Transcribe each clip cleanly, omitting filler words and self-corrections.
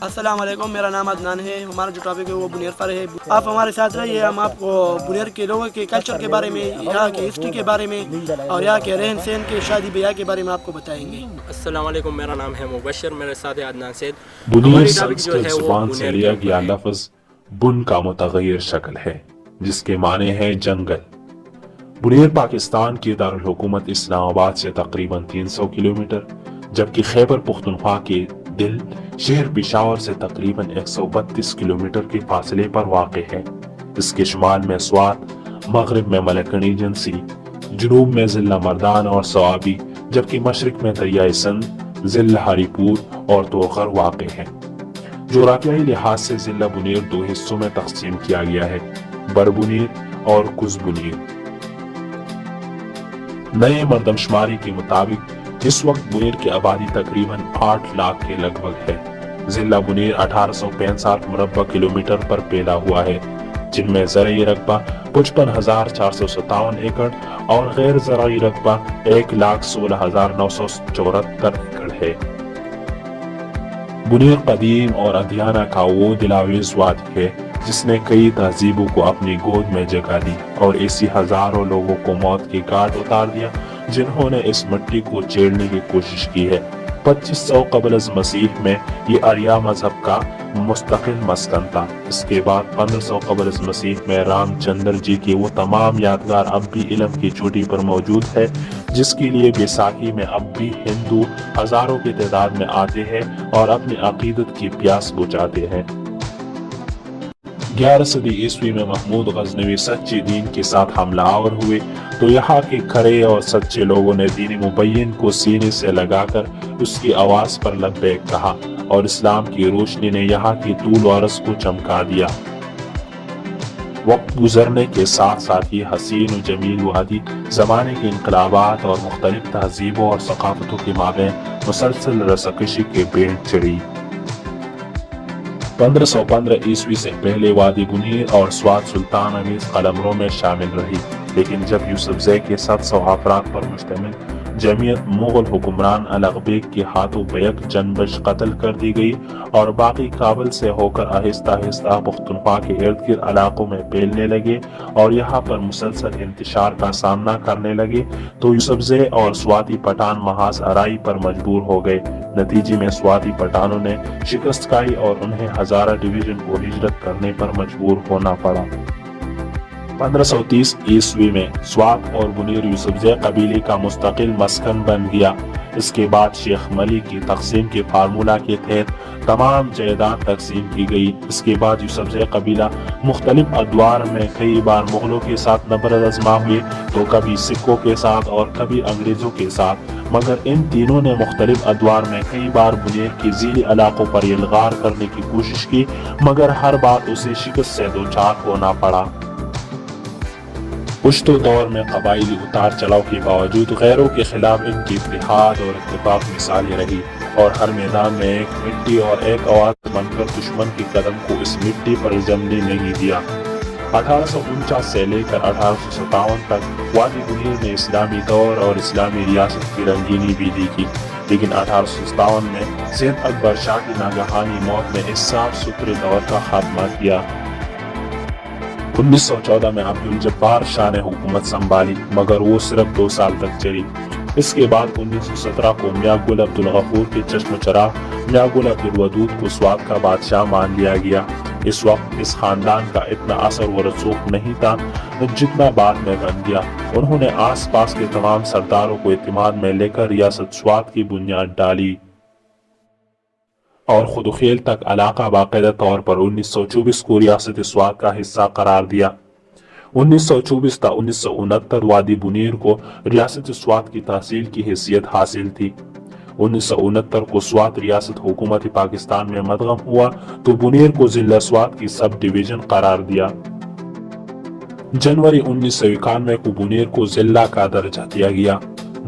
अस्सलाम वालेकुम, मेरा नाम अदनान है। हमारा जो टॉपिक है वो बुनेर पर है। आप हमारे साथ रहिए, हम आपको बुनेर के लोगों के कल्चर के बारे में, यहाँ की हिस्ट्री के बारे में और यहाँ के रहन सहन के शादी ब्याह के बारे में आपको बताएंगे। अस्सलाम वालेकुम, मेरा नाम है मुबशर, मेरे साथ है अदनान सैद। बुनीर संस्कृत ज़ुबान से लिया गया लफ्ज़ बुन का मुतग़य्यर शक्ल है जिसके माने हैं जंगल। बुनेर पाकिस्तान की दारुल हुकूमत इस्लामाबाद से तकरीबन 300 किलोमीटर, जबकि खैबर पुख्तनख्वा के दिल शहर पेशावर से तकरीबन 132 किलोमीटर के फासले पर वाक़ है। इसके शुमाल में स्वात, मगरिब में मलकनी जंसी, जुनूब में ज़िला मर्दान और सवाबी, जबकि मशरिक में दरियाए सिंध, ज़िला हरीपुर और तोखर वाक़ है। जोग्राफियाई लिहाज से ज़िला बुनेर दो हिस्सों में तकसीम किया गया है, बरबुनेर और कुज़बुनेर। नए मरदमशुमारी के मुताबिक इस वक्त बुनेर की आबादी तकरीबन 8 लाख के लगभग है। जिला बुनेर 1865 मुरब्बा किलोमीटर पर फैला हुआ है, जिनमें ज़रई रकबा 55,457 एकड़ और गैर ज़रई रकबा 1,16,974 एकड़ है। बुनेर कदीम और अदियाना का वो दिलावेज़ वादी है जिसने कई तहजीबों को अपनी गोद में जगह दी और ऐसी हजारों लोगों को मौत के घाट उतार दिया जिन्होंने इस मिट्टी को छेड़ने की कोशिश की है। 2500 क़ब्ल मसीह में ये अरिया मजहब का मुस्तकिल मस्कन था। इसके बाद 1500 क़ब्ल मसीह में रामचंद्र जी के वो तमाम यादगार अब भी इल्म की चोटी पर मौजूद है जिसके लिए बैसाखी में अब भी हिंदू हजारों की तादाद में आते हैं और अपनी अकीदत की प्यास बुझाते हैं। 11 सदी ईस्वी में महमूद गजनवी सच्चे दीन के साथ हमलावर हुए तो यहाँ के खरे और सच्चे लोगों ने दीन मुबय्यन को सीने से लगाकर उसकी आवाज पर लब्बैक कहा और इस्लाम की रोशनी ने यहाँ की तूल वारस को चमका दिया। वक्त गुजरने के साथ साथ ही हसीन और जमील वादी ज़माने के इनकलाबात और मुख्तलिफ तहजीबों और सकाफतों के माबैन मुसलसल रसकशी के पेड़ चढ़ी। 1515 ईस्वी से पहले वादी बुनीर और स्वात सुल्तान अमीर कलमरों में शामिल रही, लेकिन जब यूसुफजै के 700 अफराद पर मुश्तमिल जमीयत मुगल हुक्मरान अलगबेग के हाथों बैक जनबश कत्ल कर दी गई और बाकी काबल से होकर आहिस्ता आहिस्ता पुख्तनख्वा के इर्द गिर्द इलाकों में फैलने लगे और यहाँ पर मुसलसल इंतशार का सामना करने लगे, तो यूसुफजै और स्वाती पठान महाज आराई पर मजबूर हो गए। नतीजे में स्वाती पठानों ने शिकस्त खाई और उन्हें हजारा डिवीजन को हिजरत करने पर मजबूर होना पड़ा। 1530 ईस्वी में स्वात और बुनीर यूसुफजै कबीले का मुस्तकिल मस्कन बन गया। इसके बाद शेख मलिक की तकसीम के फार्मूला के तहत तमाम जायदाद तकसीम की गई। इसके बाद यूसुफजै कबीला मुख्तलिफ अदवार में कई बार मुगलों के साथ नबरद आजमा हुए, तो कभी सिखों के साथ और कभी अंग्रेजों के साथ, मगर इन तीनों ने मुख्तलिफ अदवार में कई बार बुनेर के ज़ीली इलाकों पर यलगार करने की कोशिश की, मगर हर बार उसे शिकस्त से दो चार होना पड़ा। पुश्तो दौर में कबाइली उतार चढ़ाव के बावजूद गैरों के खिलाफ इनकी इत्तेहाद और इत्तेफाक मिसालें रही और हर मैदान में एक मिट्टी और एक आवाज बनकर दुश्मन के कदम को इस मिट्टी पर जमने नहीं दिया। 1849 से लेकर 1857 तक वादी बुनीर ने इस्लामी दौर और इस्लामी रियासत की रंगीनी भी देखी, लेकिन 1857 में सैयद अकबर शाह की नागहानी मौत ने इस साफ सुथरे दौर का खात्मा किया। 1914 में अब्दुल जब्बार शाह ने हुकूमत संभाली, मगर वो सिर्फ 2 साल तक चली। इसके बाद 1917 को मियां गुल अब्दुल गफूर के चश्म चराग मियां गुल अब्दुल वदूद को स्वात का बादशाह मान लिया गया। इस वक्त इस खानदान का इतना असर व रसूख नहीं था जितना बाद में बन गया। उन्होंने आस पास के तमाम सरदारों को इत्मीनान में लेकर रियासत स्वात की बुनियाद डाली। اور خدوخیل تک علاقہ باقاعدہ طور پر 1924 کو ریاست سوات کا حصہ قرار دیا۔ 1924 تا 1969 وادی بنیر کو ریاست سوات کی تحصیل کی حیثیت حاصل تھی۔ 1969 کو سوات ریاست حکومت پاکستان میں مدغم ہوا تو بنیر کو ضلع سوات کی سب ڈویژن قرار دیا۔ جنوری 1991 کو بنیر کو ضلع کا درجہ دیا گیا۔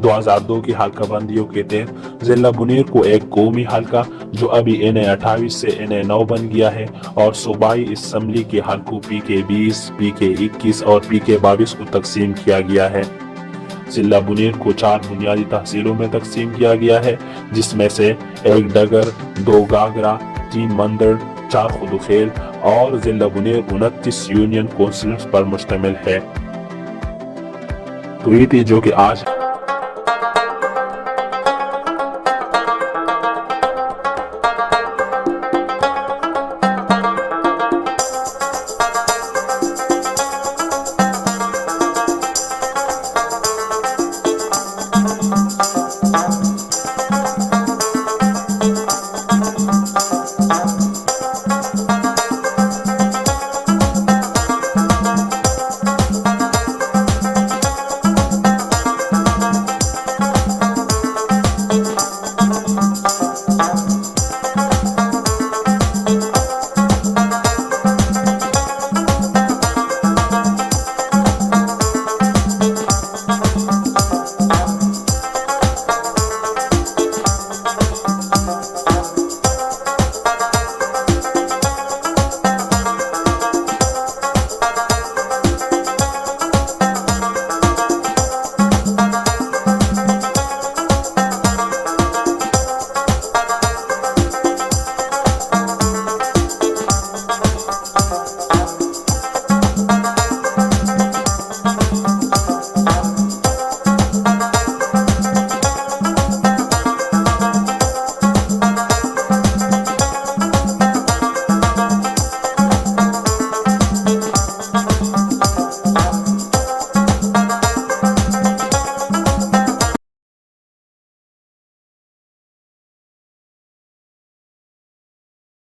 2002 کی حلقہ بندیوں کے تحت ضلع بنیر کو ایک قومی حلقہ جو ابھی NA28 سے NA9 بن گیا ہے اور صوبائی اسمبلی کے حلقوں PK20، PK21 اور PK22 کو تقسیم کیا گیا ہے۔ ضلع بنیر کو 4 بنیادی تحصیلوں میں تقسیم کیا گیا ہے، جس میں سے 1 ڈگر، 2 گاگرا، 3 مندر، 4 خدوخیل اور ضلع بنیر 29 یونین کونسلز پر مشتمل ہے۔ تو یہ تھی جو کہ آج